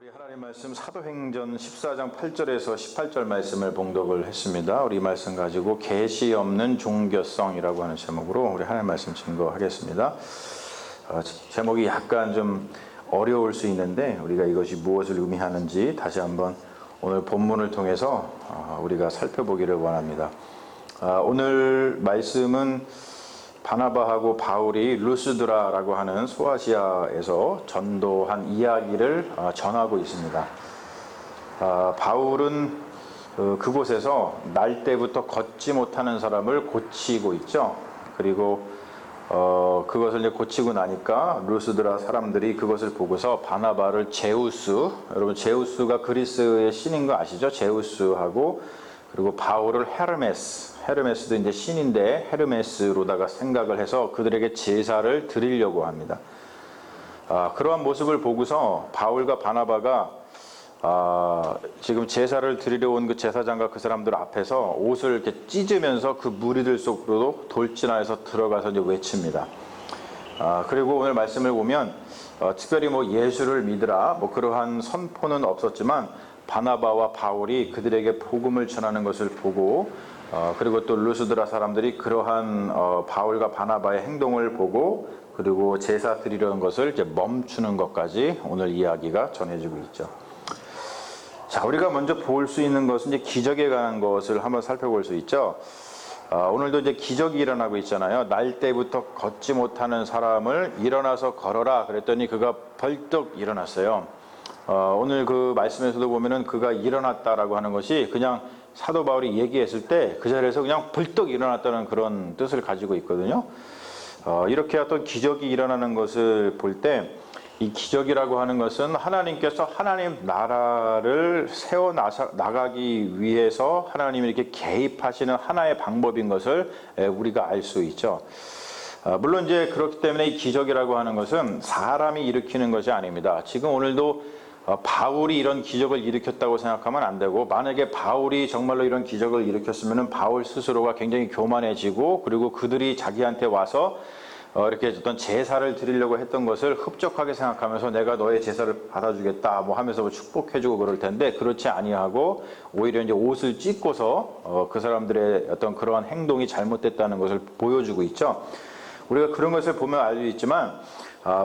우리 하나님 말씀 사도행전 14장 8절에서 18절 말씀을 봉독을 했습니다. 우리 말씀 가지고 계시 없는 종교성이라고 하는 제목으로 우리 하나님 말씀 증거하겠습니다. 제목이 약간 좀 어려울 수 있는데 우리가 이것이 무엇을 의미하는지 다시 한번 오늘 본문을 통해서 우리가 살펴보기를 원합니다. 오늘 말씀은 바나바하고 바울이 루스드라라고 하는 소아시아에서 전도한 이야기를 전하고 있습니다. 바울은 그곳에서 날 때부터 걷지 못하는 사람을 고치고 있죠. 그리고 그것을 이제 고치고 나니까 루스드라 사람들이 그것을 보고서 바나바를 제우스, 여러분 제우스가 그리스의 신인 거 아시죠? 제우스하고 그리고 바울을 헤르메스도 이제 신인데 헤르메스로다가 생각을 해서 그들에게 제사를 드리려고 합니다. 그러한 모습을 보고서 바울과 바나바가 지금 제사를 드리려 온 그 제사장과 그 사람들 앞에서 옷을 이렇게 찢으면서 그 무리들 속으로 돌진하여서 들어가서 이제 외칩니다. 그리고 오늘 말씀을 보면 특별히 뭐 예수를 믿으라 뭐 그러한 선포는 없었지만 바나바와 바울이 그들에게 복음을 전하는 것을 보고 그리고 또 루스드라 사람들이 그러한 바울과 바나바의 행동을 보고 그리고 제사 드리려는 것을 이제 멈추는 것까지 오늘 이야기가 전해지고 있죠. 자, 우리가 먼저 볼 수 있는 것은 이제 기적에 관한 것을 한번 살펴볼 수 있죠. 오늘도 이제 기적이 일어나고 있잖아요. 날 때부터 걷지 못하는 사람을 일어나서 걸어라 그랬더니 그가 벌떡 일어났어요. 오늘 그 말씀에서도 보면은 그가 일어났다라고 하는 것이 그냥 사도 바울이 얘기했을 때 그 자리에서 그냥 벌떡 일어났다는 그런 뜻을 가지고 있거든요. 이렇게 어떤 기적이 일어나는 것을 볼 때 이 기적이라고 하는 것은 하나님께서 하나님 나라를 세워 나가기 위해서 하나님이 이렇게 개입하시는 하나의 방법인 것을 우리가 알 수 있죠. 물론 이제 그렇기 때문에 이 기적이라고 하는 것은 사람이 일으키는 것이 아닙니다. 지금 오늘도 바울이 이런 기적을 일으켰다고 생각하면 안 되고 만약에 바울이 정말로 이런 기적을 일으켰으면 바울 스스로가 굉장히 교만해지고 그리고 그들이 자기한테 와서 이렇게 어떤 제사를 드리려고 했던 것을 흡족하게 생각하면서 내가 너의 제사를 받아주겠다 뭐 하면서 뭐 축복해주고 그럴 텐데 그렇지 아니하고 오히려 이제 옷을 찢고서 그 사람들의 어떤 그러한 행동이 잘못됐다는 것을 보여주고 있죠. 우리가 그런 것을 보면 알 수 있지만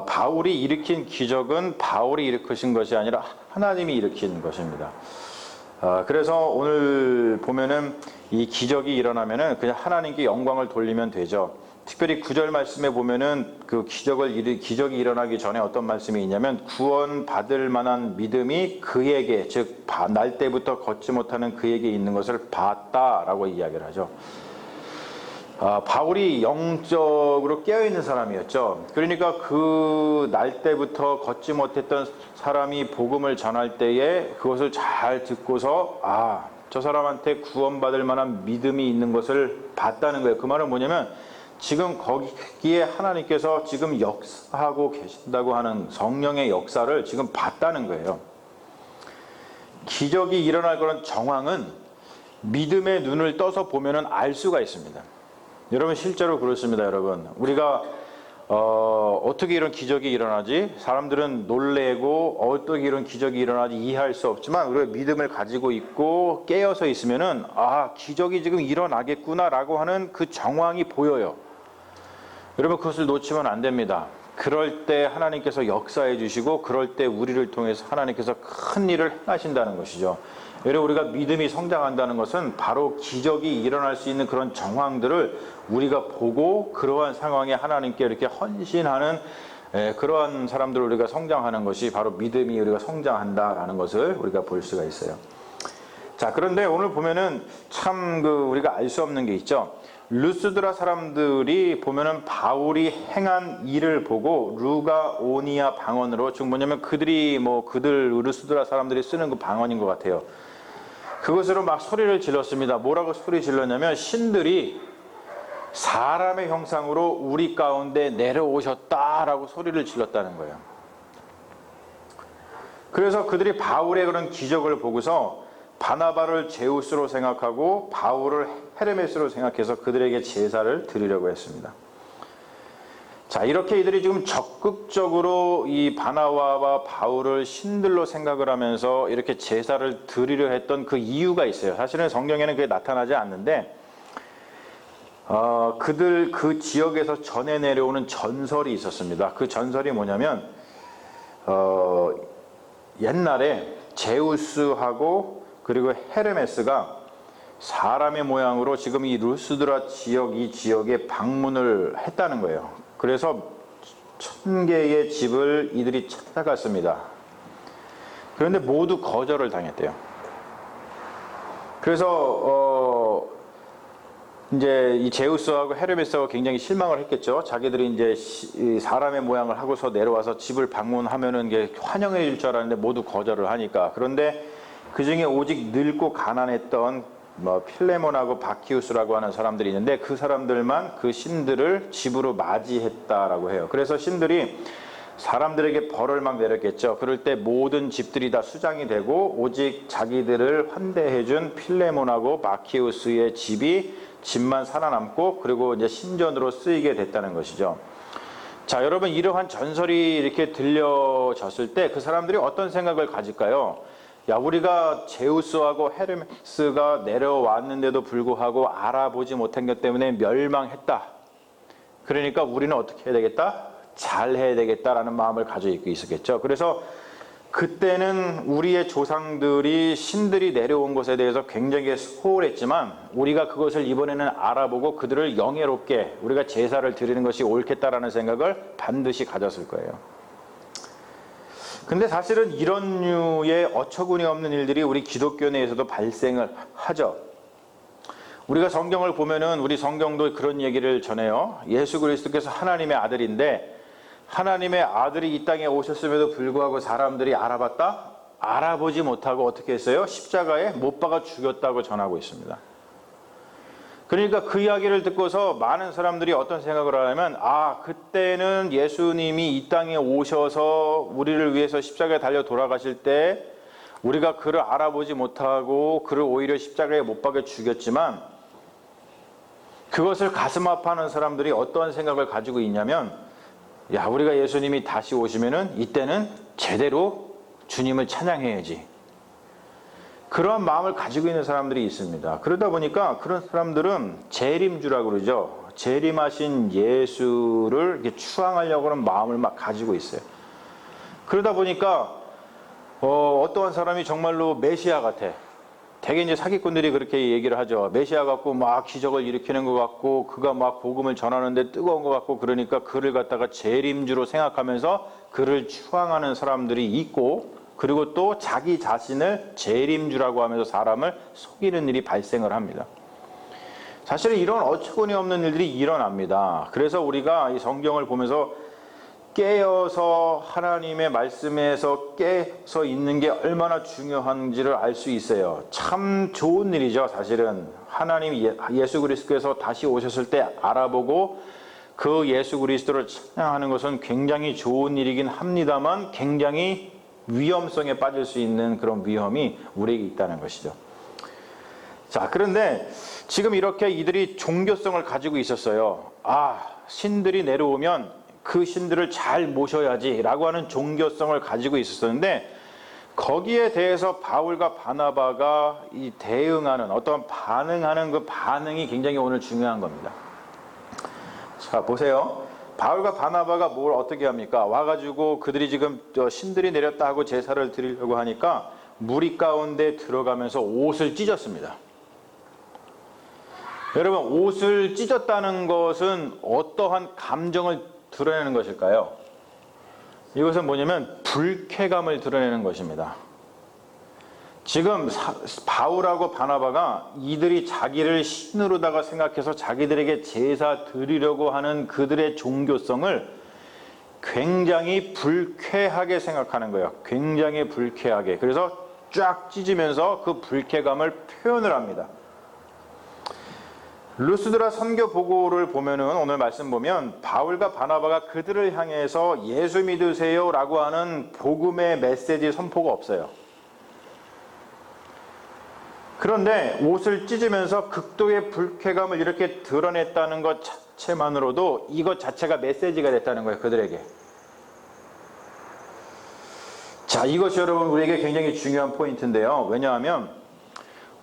바울이 일으킨 기적은 바울이 일으키신 것이 아니라 하나님이 일으킨 것입니다. 그래서 오늘 보면은 이 기적이 일어나면은 그냥 하나님께 영광을 돌리면 되죠. 특별히 9절 말씀에 보면은 그 기적이 일어나기 전에 어떤 말씀이 있냐면 구원받을 만한 믿음이 그에게 즉 날 때부터 걷지 못하는 그에게 있는 것을 봤다라고 이야기를 하죠. 바울이 영적으로 깨어있는 사람이었죠. 그러니까 그 날 때부터 걷지 못했던 사람이 복음을 전할 때에 그것을 잘 듣고서 저 사람한테 구원받을 만한 믿음이 있는 것을 봤다는 거예요. 그 말은 뭐냐면 지금 거기에 하나님께서 지금 역사하고 계신다고 하는 성령의 역사를 지금 봤다는 거예요. 기적이 일어날 그런 정황은 믿음의 눈을 떠서 보면은 알 수가 있습니다. 여러분 실제로 그렇습니다. 여러분 우리가 어떻게 이런 기적이 일어나지? 사람들은 놀래고 어떻게 이런 기적이 일어나지 이해할 수 없지만 우리가 믿음을 가지고 있고 깨어서 있으면은 기적이 지금 일어나겠구나라고 하는 그 정황이 보여요. 여러분 그것을 놓치면 안 됩니다. 그럴 때 하나님께서 역사해 주시고 그럴 때 우리를 통해서 하나님께서 큰 일을 행하신다는 것이죠. 여러분 우리가 믿음이 성장한다는 것은 바로 기적이 일어날 수 있는 그런 정황들을 우리가 보고 그러한 상황에 하나님께 이렇게 헌신하는 그러한 사람들을 우리가 성장하는 것이 바로 믿음이 우리가 성장한다라는 것을 우리가 볼 수가 있어요. 자, 그런데 오늘 보면은 참 우리가 알 수 없는 게 있죠. 루스드라 사람들이 보면은 바울이 행한 일을 보고 루가오니아 방언으로 즉 뭐냐면 그들 루스드라 사람들이 쓰는 그 방언인 것 같아요. 그것으로 막 소리를 질렀습니다. 뭐라고 소리 질렀냐면 신들이 사람의 형상으로 우리 가운데 내려오셨다라고 소리를 질렀다는 거예요. 그래서 그들이 바울의 그런 기적을 보고서 바나바를 제우스로 생각하고 바울을 헤르메스로 생각해서 그들에게 제사를 드리려고 했습니다. 자, 이렇게 이들이 지금 적극적으로 이 바나바와 바울을 신들로 생각을 하면서 이렇게 제사를 드리려 했던 그 이유가 있어요. 사실은 성경에는 그게 나타나지 않는데 그들 그 지역에서 전해 내려오는 전설이 있었습니다. 그 전설이 뭐냐면 옛날에 제우스하고 그리고 헤르메스가 사람의 모양으로 지금 이 루스드라 지역 이 지역에 방문을 했다는 거예요. 그래서 1000개의 집을 이들이 찾아갔습니다. 그런데 모두 거절을 당했대요. 그래서 이제 이 제우스하고 헤르메스하고 굉장히 실망을 했겠죠. 자기들이 이제 사람의 모양을 하고서 내려와서 집을 방문하면은 이게 환영해 줄 줄 알았는데 모두 거절을 하니까. 그런데 그 중에 오직 늙고 가난했던 필레몬하고 바키우스라고 하는 사람들이 있는데 그 사람들만 그 신들을 집으로 맞이했다라고 해요. 그래서 신들이 사람들에게 벌을 막 내렸겠죠. 그럴 때 모든 집들이 다 수장이 되고 오직 자기들을 환대해준 필레몬하고 바키우스의 집만 살아남고 그리고 이제 신전으로 쓰이게 됐다는 것이죠. 자, 여러분, 이러한 전설이 이렇게 들려졌을 때 그 사람들이 어떤 생각을 가질까요? 야, 우리가 제우스하고 헤르메스가 내려왔는데도 불구하고 알아보지 못한 것 때문에 멸망했다. 그러니까 우리는 어떻게 해야 되겠다? 잘 해야 되겠다라는 마음을 가지고 있었겠죠. 그래서 그때는 우리의 조상들이 신들이 내려온 것에 대해서 굉장히 소홀했지만 우리가 그것을 이번에는 알아보고 그들을 영예롭게 우리가 제사를 드리는 것이 옳겠다라는 생각을 반드시 가졌을 거예요. 근데 사실은 이런 류의 어처구니 없는 일들이 우리 기독교 내에서도 발생을 하죠. 우리가 성경을 보면은 우리 성경도 그런 얘기를 전해요. 예수 그리스도께서 하나님의 아들인데 하나님의 아들이 이 땅에 오셨음에도 불구하고 사람들이 알아봤다? 알아보지 못하고 어떻게 했어요? 십자가에 못 박아 죽였다고 전하고 있습니다. 그러니까 그 이야기를 듣고서 많은 사람들이 어떤 생각을 하냐면 그때는 예수님이 이 땅에 오셔서 우리를 위해서 십자가에 달려 돌아가실 때 우리가 그를 알아보지 못하고 그를 오히려 십자가에 못 박아 죽였지만 그것을 가슴 아파하는 사람들이 어떤 생각을 가지고 있냐면 우리가 예수님이 다시 오시면은 이때는 제대로 주님을 찬양해야지. 그런 마음을 가지고 있는 사람들이 있습니다. 그러다 보니까 그런 사람들은 재림주라고 그러죠. 재림하신 예수를 이렇게 추앙하려고 하는 마음을 막 가지고 있어요. 그러다 보니까 어떠한 사람이 정말로 메시아 같아. 대개 이제 사기꾼들이 그렇게 얘기를 하죠. 메시아 같고 막 기적을 일으키는 것 같고 그가 막 복음을 전하는데 뜨거운 것 같고 그러니까 그를 갖다가 재림주로 생각하면서 그를 추앙하는 사람들이 있고 그리고 또 자기 자신을 재림주라고 하면서 사람을 속이는 일이 발생을 합니다. 사실은 이런 어처구니 없는 일들이 일어납니다. 그래서 우리가 이 성경을 보면서 깨어서 하나님의 말씀에서 깨서 있는 게 얼마나 중요한지를 알 수 있어요. 참 좋은 일이죠. 사실은 하나님 예수 그리스도께서 다시 오셨을 때 알아보고 그 예수 그리스도를 찬양하는 것은 굉장히 좋은 일이긴 합니다만 굉장히 위험성에 빠질 수 있는 그런 위험이 우리에게 있다는 것이죠. 자, 그런데 지금 이렇게 이들이 종교성을 가지고 있었어요. 신들이 내려오면 그 신들을 잘 모셔야지 라고 하는 종교성을 가지고 있었는데 거기에 대해서 바울과 바나바가 이 대응하는 어떤 반응하는 그 반응이 굉장히 오늘 중요한 겁니다. 자, 보세요. 바울과 바나바가 뭘 어떻게 합니까? 와가지고 그들이 지금 신들이 내렸다 하고 제사를 드리려고 하니까 무리 가운데 들어가면서 옷을 찢었습니다. 여러분, 옷을 찢었다는 것은 어떠한 감정을 드러내는 것일까요? 이것은 뭐냐면 불쾌감을 드러내는 것입니다. 지금 바울하고 바나바가 이들이 자기를 신으로다가 생각해서 자기들에게 제사 드리려고 하는 그들의 종교성을 굉장히 불쾌하게 생각하는 거예요. 굉장히 불쾌하게. 그래서 쫙 찢으면서 그 불쾌감을 표현을 합니다. 루스드라 선교 보고를 보면은 오늘 말씀 보면 바울과 바나바가 그들을 향해서 예수 믿으세요 라고 하는 복음의 메시지 선포가 없어요. 그런데 옷을 찢으면서 극도의 불쾌감을 이렇게 드러냈다는 것 자체만으로도 이것 자체가 메시지가 됐다는 거예요, 그들에게. 자, 이것이 여러분 우리에게 굉장히 중요한 포인트인데요. 왜냐하면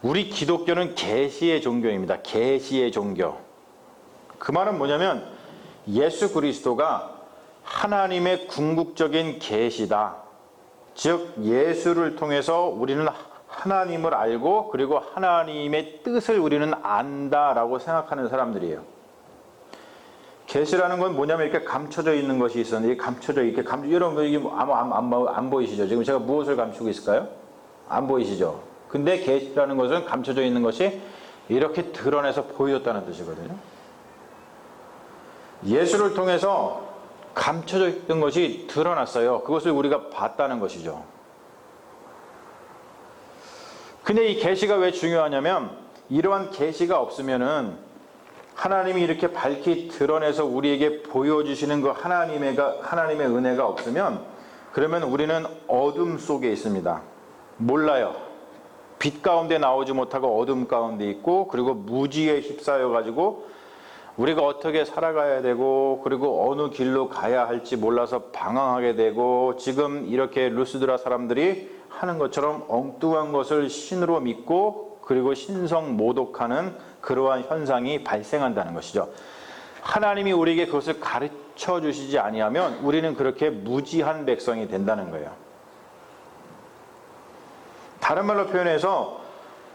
우리 기독교는 계시의 종교입니다. 계시의 종교. 그 말은 뭐냐면 예수 그리스도가 하나님의 궁극적인 계시다. 즉 예수를 통해서 우리는 하나님을 알고 그리고 하나님의 뜻을 우리는 안다라고 생각하는 사람들이에요. 계시라는 건 뭐냐면 이렇게 감춰져 있는 것이 있었는데 감춰져 이렇게 여러분 이게 안 보이시죠? 지금 제가 무엇을 감추고 있을까요? 안 보이시죠? 근데 계시라는 것은 감춰져 있는 것이 이렇게 드러내서 보여줬다는 뜻이거든요. 예수를 통해서 감춰져 있던 것이 드러났어요. 그것을 우리가 봤다는 것이죠. 근데 이 계시가 왜 중요하냐면 이러한 계시가 없으면은 하나님이 이렇게 밝히 드러내서 우리에게 보여주시는 그 하나님의 은혜가 없으면 그러면 우리는 어둠 속에 있습니다. 몰라요. 빛 가운데 나오지 못하고 어둠 가운데 있고 그리고 무지에 휩싸여 가지고 우리가 어떻게 살아가야 되고 그리고 어느 길로 가야 할지 몰라서 방황하게 되고 지금 이렇게 루스드라 사람들이 하는 것처럼 엉뚱한 것을 신으로 믿고 그리고 신성 모독하는 그러한 현상이 발생한다는 것이죠. 하나님이 우리에게 그것을 가르쳐 주시지 아니하면 우리는 그렇게 무지한 백성이 된다는 거예요. 다른 말로 표현해서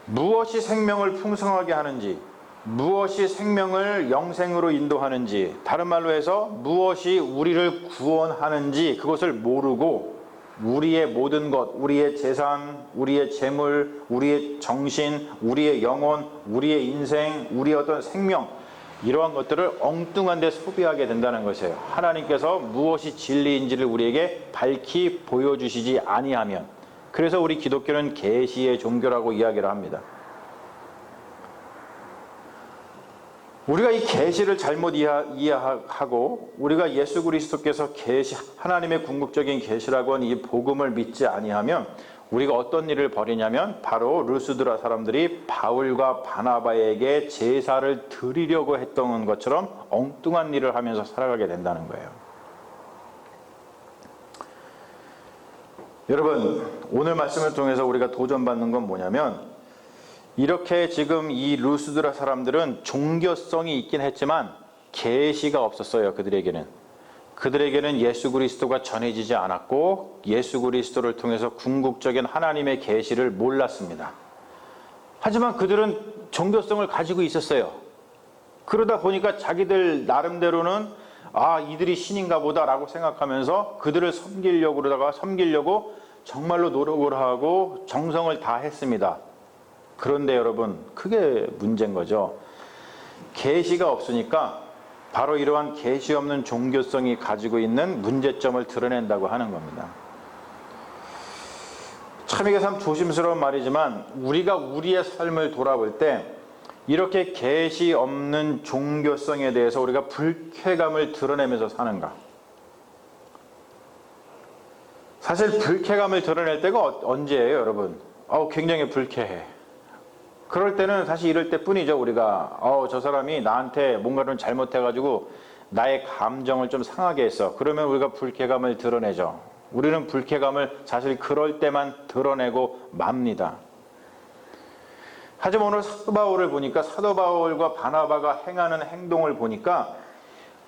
무엇이 생명을 풍성하게 하는지 무엇이 생명을 영생으로 인도하는지 다른 말로 해서 무엇이 우리를 구원하는지 그것을 모르고 우리의 모든 것, 우리의 재산, 우리의 재물, 우리의 정신, 우리의 영혼, 우리의 인생, 우리의 어떤 생명 이러한 것들을 엉뚱한 데 소비하게 된다는 것이에요. 하나님께서 무엇이 진리인지를 우리에게 밝히 보여주시지 아니하면 그래서 우리 기독교는 계시의 종교라고 이야기를 합니다. 우리가 이 계시를 잘못 이해하고 우리가 예수 그리스도께서 하나님의 궁극적인 계시라고 하는 이 복음을 믿지 아니하면 우리가 어떤 일을 벌이냐면 바로 루스드라 사람들이 바울과 바나바에게 제사를 드리려고 했던 것처럼 엉뚱한 일을 하면서 살아가게 된다는 거예요. 여러분, 오늘 말씀을 통해서 우리가 도전받는 건 뭐냐면 이렇게 지금 이 루스드라 사람들은 종교성이 있긴 했지만 계시가 없었어요. 그들에게는 예수 그리스도가 전해지지 않았고 예수 그리스도를 통해서 궁극적인 하나님의 계시를 몰랐습니다. 하지만 그들은 종교성을 가지고 있었어요. 그러다 보니까 자기들 나름대로는 이들이 신인가 보다라고 생각하면서 그들을 섬기려고 정말로 노력을 하고 정성을 다했습니다. 그런데 여러분, 그게 문제인 거죠. 계시가 없으니까 바로 이러한 계시 없는 종교성이 가지고 있는 문제점을 드러낸다고 하는 겁니다. 참 이게 참 조심스러운 말이지만 우리가 우리의 삶을 돌아볼 때 이렇게 계시 없는 종교성에 대해서 우리가 불쾌감을 드러내면서 사는가? 사실 불쾌감을 드러낼 때가 언제예요, 여러분? 굉장히 불쾌해. 그럴 때는 사실 이럴 때뿐이죠. 우리가 저 사람이 나한테 뭔가를 잘못해가지고 나의 감정을 좀 상하게 했어. 그러면 우리가 불쾌감을 드러내죠. 우리는 불쾌감을 사실 그럴 때만 드러내고 맙니다. 하지만 오늘 사도 바울을 보니까 사도 바울과 바나바가 행하는 행동을 보니까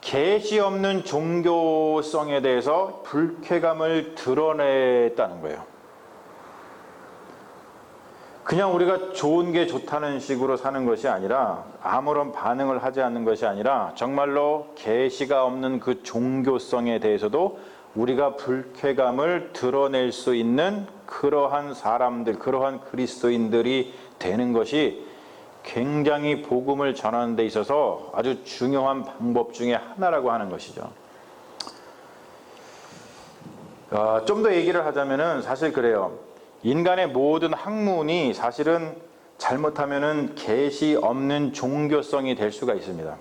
계시 없는 종교성에 대해서 불쾌감을 드러냈다는 거예요. 그냥 우리가 좋은 게 좋다는 식으로 사는 것이 아니라 아무런 반응을 하지 않는 것이 아니라 정말로 계시가 없는 그 종교성에 대해서도 우리가 불쾌감을 드러낼 수 있는 그러한 사람들, 그러한 그리스도인들이 되는 것이 굉장히 복음을 전하는 데 있어서 아주 중요한 방법 중에 하나라고 하는 것이죠. 좀 더 얘기를 하자면은 사실 그래요. 인간의 모든 학문이 사실은 잘못하면은 계시 없는 종교성이 될 수가 있습니다.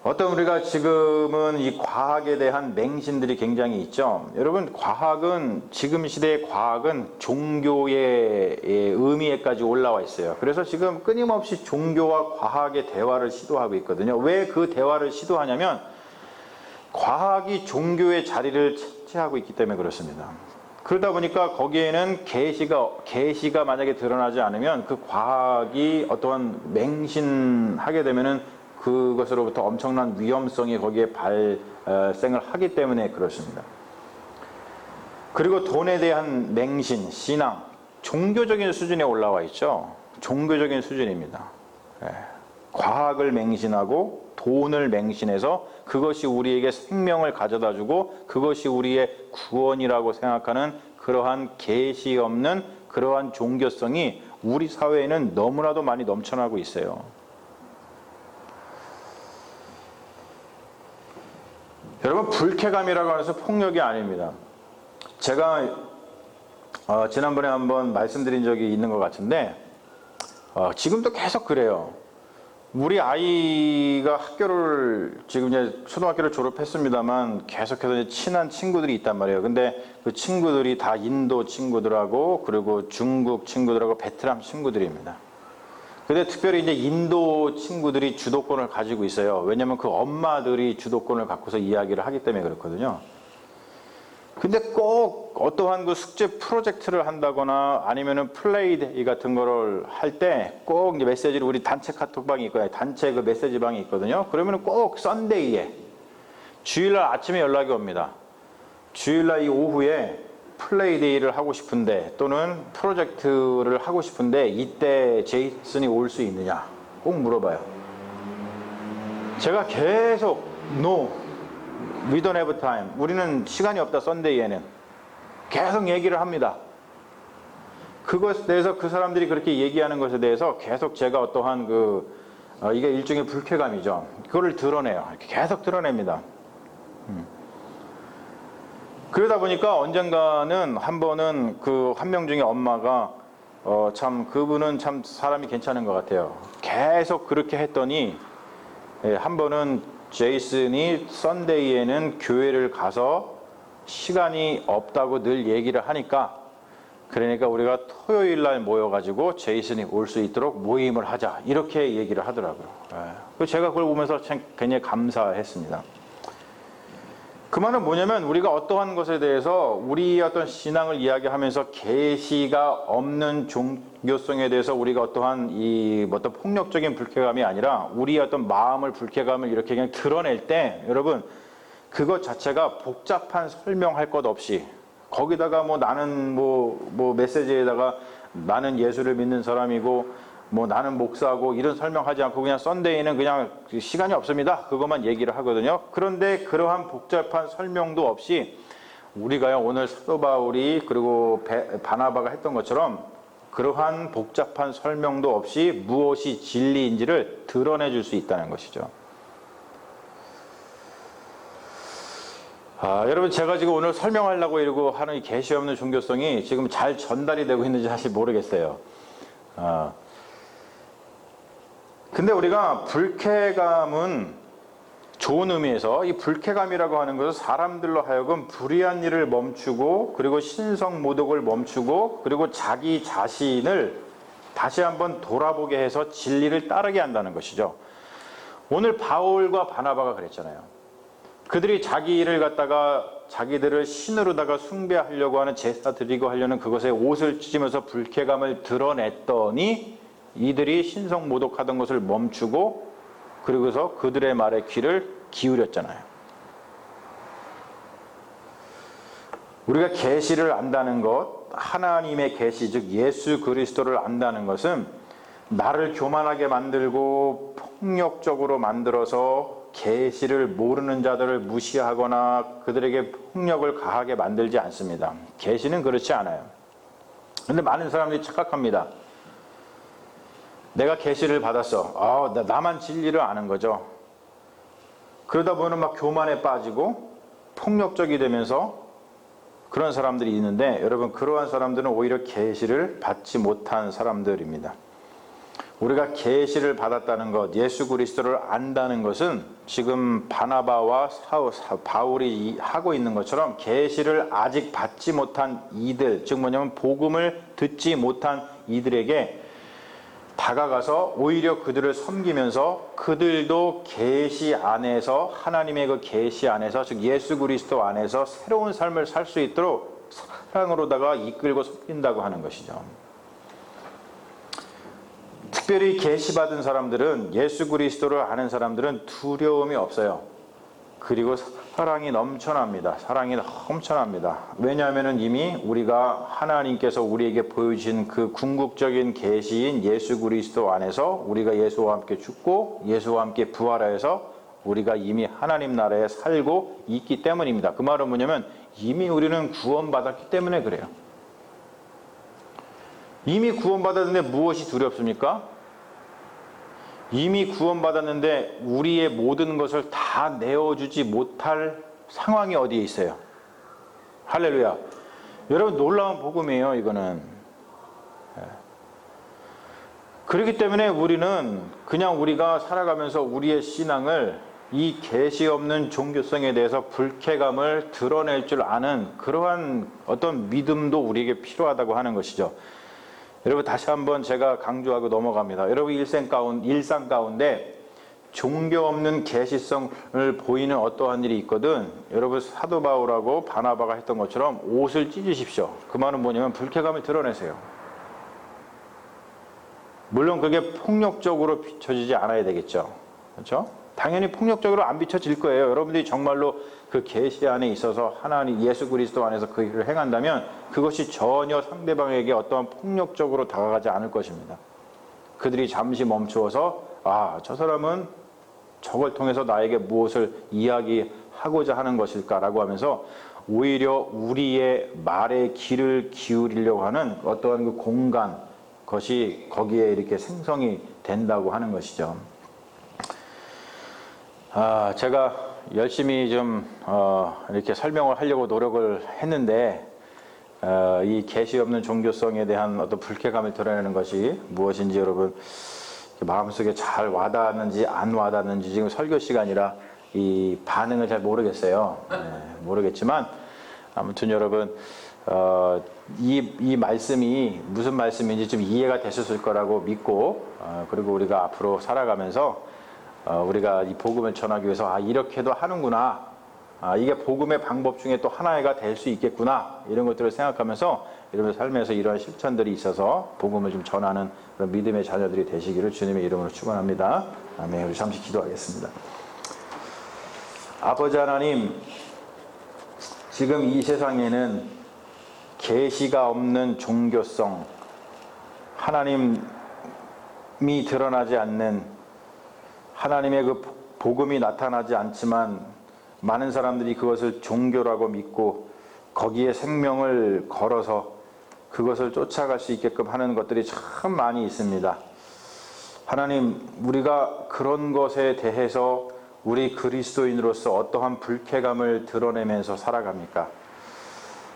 어떤 우리가 지금은 이 과학에 대한 맹신들이 굉장히 있죠. 여러분, 과학은 지금 시대의 과학은 종교의 의미에까지 올라와 있어요. 그래서 지금 끊임없이 종교와 과학의 대화를 시도하고 있거든요. 왜 그 대화를 시도하냐면 과학이 종교의 자리를 차지하고 있기 때문에 그렇습니다. 그러다 보니까 거기에는 계시가 만약에 드러나지 않으면 그 과학이 어떠한 맹신하게 되면은 그것으로부터 엄청난 위험성이 거기에 발생을 하기 때문에 그렇습니다. 그리고 돈에 대한 맹신, 신앙, 종교적인 수준에 올라와 있죠. 종교적인 수준입니다. 과학을 맹신하고 돈을 맹신해서 그것이 우리에게 생명을 가져다주고 그것이 우리의 구원이라고 생각하는 그러한 계시 없는 그러한 종교성이 우리 사회에는 너무나도 많이 넘쳐나고 있어요. 여러분, 불쾌감이라고 해서 폭력이 아닙니다. 제가 지난번에 한번 말씀드린 적이 있는 것 같은데 지금도 계속 그래요. 우리 아이가 학교를 지금 이제 초등학교를 졸업했습니다만 계속해서 이제 친한 친구들이 있단 말이에요. 근데 그 친구들이 다 인도 친구들하고 그리고 중국 친구들하고 베트남 친구들입니다. 근데 특별히 이제 인도 친구들이 주도권을 가지고 있어요. 왜냐면 그 엄마들이 주도권을 갖고서 이야기를 하기 때문에 그렇거든요. 근데 꼭 어떠한 그 숙제 프로젝트를 한다거나 아니면은 플레이데이 같은 거를 할 때 꼭 이제 메시지를 우리 단체 카톡방이 있거든요. 단체 그 메시지방이 있거든요. 그러면은 꼭 썬데이에 주일날 아침에 연락이 옵니다. 주일날 이 오후에 플레이데이를 하고 싶은데 또는 프로젝트를 하고 싶은데 이때 제이슨이 올 수 있느냐 꼭 물어봐요. 제가 계속 No, we don't have time. 우리는 시간이 없다. 썬데이에는 계속 얘기를 합니다. 그것에 대해서 그 사람들이 그렇게 얘기하는 것에 대해서 계속 제가 어떠한 이게 일종의 불쾌감이죠. 그거를 드러내요. 이렇게 계속 드러냅니다. 그러다 보니까 언젠가는 한 번은 그 한 명 중에 엄마가 참 그분은 참 사람이 괜찮은 것 같아요. 계속 그렇게 했더니 한 번은 제이슨이 썬데이에는 교회를 가서 시간이 없다고 늘 얘기를 하니까 그러니까 우리가 토요일 날 모여가지고 제이슨이 올 수 있도록 모임을 하자 이렇게 얘기를 하더라고요. 제가 그걸 보면서 참 굉장히 감사했습니다. 그 말은 뭐냐면 우리가 어떠한 것에 대해서 우리의 어떤 신앙을 이야기하면서 계시가 없는 종교성에 대해서 우리가 어떠한 어떤 폭력적인 불쾌감이 아니라 우리의 어떤 마음을 불쾌감을 이렇게 그냥 드러낼 때 여러분 그것 자체가 복잡한 설명할 것 없이 거기다가 나는 메시지에다가 나는 예수를 믿는 사람이고 나는 목사고 이런 설명하지 않고 그냥 썬데이는 그냥 시간이 없습니다. 그것만 얘기를 하거든요. 그런데 그러한 복잡한 설명도 없이 우리가요 오늘 사도 바울이 그리고 바나바가 했던 것처럼 그러한 복잡한 설명도 없이 무엇이 진리인지를 드러내 줄 수 있다는 것이죠. 여러분 제가 지금 오늘 설명하려고 이러고 하는 이 계시 없는 종교성이 지금 잘 전달이 되고 있는지 사실 모르겠어요. 근데 우리가 불쾌감은 좋은 의미에서 이 불쾌감이라고 하는 것은 사람들로 하여금 불의한 일을 멈추고 그리고 신성모독을 멈추고 그리고 자기 자신을 다시 한번 돌아보게 해서 진리를 따르게 한다는 것이죠. 오늘 바울과 바나바가 그랬잖아요. 그들이 자기 일을 갖다가 자기들을 신으로다가 숭배하려고 하는 제사 드리고 하려는 그것에 옷을 찢으면서 불쾌감을 드러냈더니 이들이 신성 모독하던 것을 멈추고 그리고서 그들의 말에 귀를 기울였잖아요. 우리가 계시를 안다는 것, 하나님의 계시, 즉 예수 그리스도를 안다는 것은 나를 교만하게 만들고 폭력적으로 만들어서 계시를 모르는 자들을 무시하거나 그들에게 폭력을 가하게 만들지 않습니다. 계시는 그렇지 않아요. 그런데 많은 사람들이 착각합니다. 내가 계시를 받았어. 나만 진리를 아는 거죠. 그러다 보면 막 교만에 빠지고 폭력적이 되면서 그런 사람들이 있는데 여러분 그러한 사람들은 오히려 계시를 받지 못한 사람들입니다. 우리가 계시를 받았다는 것, 예수 그리스도를 안다는 것은 지금 바나바와 바울이 하고 있는 것처럼 계시를 아직 받지 못한 이들, 즉 뭐냐면 복음을 듣지 못한 이들에게 다가가서 오히려 그들을 섬기면서 그들도 계시 안에서, 하나님의 그 계시 안에서, 즉 예수 그리스도 안에서 새로운 삶을 살 수 있도록 사랑으로다가 이끌고 섬긴다고 하는 것이죠. 특별히 계시받은 사람들은, 예수 그리스도를 아는 사람들은 두려움이 없어요. 그리고 사랑이 넘쳐납니다. 사랑이 넘쳐납니다. 왜냐하면 이미 우리가 하나님께서 우리에게 보여주신 그 궁극적인 계시인 예수 그리스도 안에서 우리가 예수와 함께 죽고 예수와 함께 부활하여서 우리가 이미 하나님 나라에 살고 있기 때문입니다. 그 말은 뭐냐면 이미 우리는 구원받았기 때문에 그래요. 이미 구원받았는데 무엇이 두렵습니까? 이미 구원받았는데 우리의 모든 것을 다 내어주지 못할 상황이 어디에 있어요? 할렐루야. 여러분 놀라운 복음이에요, 이거는. 그렇기 때문에 우리는 그냥 우리가 살아가면서 우리의 신앙을 이 계시 없는 종교성에 대해서 불쾌감을 드러낼 줄 아는 그러한 어떤 믿음도 우리에게 필요하다고 하는 것이죠. 여러분 다시 한번 제가 강조하고 넘어갑니다. 여러분 일상 가운데 종교 없는 계시성을 보이는 어떠한 일이 있거든 여러분 사도 바울하고 바나바가 했던 것처럼 옷을 찢으십시오. 그 말은 뭐냐면 불쾌감을 드러내세요. 물론 그게 폭력적으로 비춰지지 않아야 되겠죠. 그렇죠? 당연히 폭력적으로 안 비춰질 거예요. 여러분들이 정말로 그 계시 안에 있어서 하나님 예수 그리스도 안에서 그 일을 행한다면 그것이 전혀 상대방에게 어떠한 폭력적으로 다가가지 않을 것입니다. 그들이 잠시 멈추어서 저 사람은 저걸 통해서 나에게 무엇을 이야기하고자 하는 것일까라고 하면서 오히려 우리의 말에 귀를 기울이려고 하는 어떠한 그 공간 것이 거기에 이렇게 생성이 된다고 하는 것이죠. 제가 열심히 좀 이렇게 설명을 하려고 노력을 했는데 이 계시 없는 종교성에 대한 어떤 불쾌감을 드러내는 것이 무엇인지 여러분 마음속에 잘 와닿았는지 안 와닿았는지 지금 설교 시간이라 이 반응을 잘 모르겠어요. 모르겠지만 아무튼 여러분 이 말씀이 무슨 말씀인지 좀 이해가 되셨을 거라고 믿고 그리고 우리가 앞으로 살아가면서 우리가 이 복음을 전하기 위해서 이렇게도 하는구나, 이게 복음의 방법 중에 또 하나가 될 수 있겠구나, 이런 것들을 생각하면서 여러분의 삶에서 이러한 실천들이 있어서 복음을 좀 전하는 그런 믿음의 자녀들이 되시기를 주님의 이름으로 축원합니다. 아멘. 우리 잠시 기도하겠습니다. 아버지 하나님, 지금 이 세상에는 계시가 없는 종교성, 하나님이 드러나지 않는 하나님의 그 복음이 나타나지 않지만 많은 사람들이 그것을 종교라고 믿고 거기에 생명을 걸어서 그것을 쫓아갈 수 있게끔 하는 것들이 참 많이 있습니다. 하나님, 우리가 그런 것에 대해서 우리 그리스도인으로서 어떠한 불쾌감을 드러내면서 살아갑니까?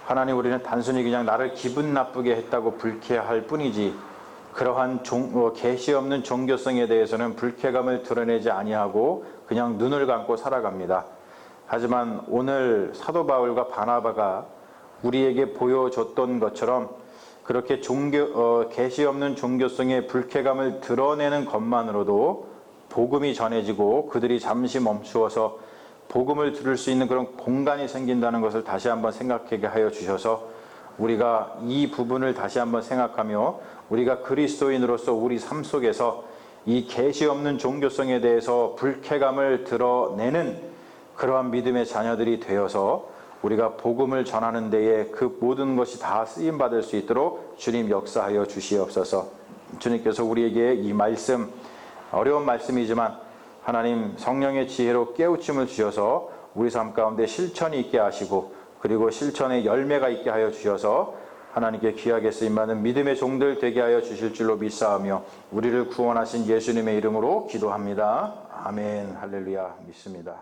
하나님, 우리는 단순히 그냥 나를 기분 나쁘게 했다고 불쾌할 뿐이지 그러한 계시 없는 종교성에 대해서는 불쾌감을 드러내지 아니하고 그냥 눈을 감고 살아갑니다. 하지만 오늘 사도 바울과 바나바가 우리에게 보여줬던 것처럼 그렇게 계시 없는 종교성의 불쾌감을 드러내는 것만으로도 복음이 전해지고 그들이 잠시 멈추어서 복음을 들을 수 있는 그런 공간이 생긴다는 것을 다시 한번 생각하게 하여 주셔서 우리가 이 부분을 다시 한번 생각하며 우리가 그리스도인으로서 우리 삶 속에서 이 계시 없는 종교성에 대해서 불쾌감을 드러내는 그러한 믿음의 자녀들이 되어서 우리가 복음을 전하는 데에 그 모든 것이 다 쓰임받을 수 있도록 주님 역사하여 주시옵소서. 주님께서 우리에게 이 말씀, 어려운 말씀이지만 하나님 성령의 지혜로 깨우침을 주셔서 우리 삶 가운데 실천이 있게 하시고 그리고 실천의 열매가 있게 하여 주셔서 하나님께 귀하게 쓰임받는 믿음의 종들 되게 하여 주실 줄로 믿사오며 우리를 구원하신 예수님의 이름으로 기도합니다. 아멘. 할렐루야. 믿습니다.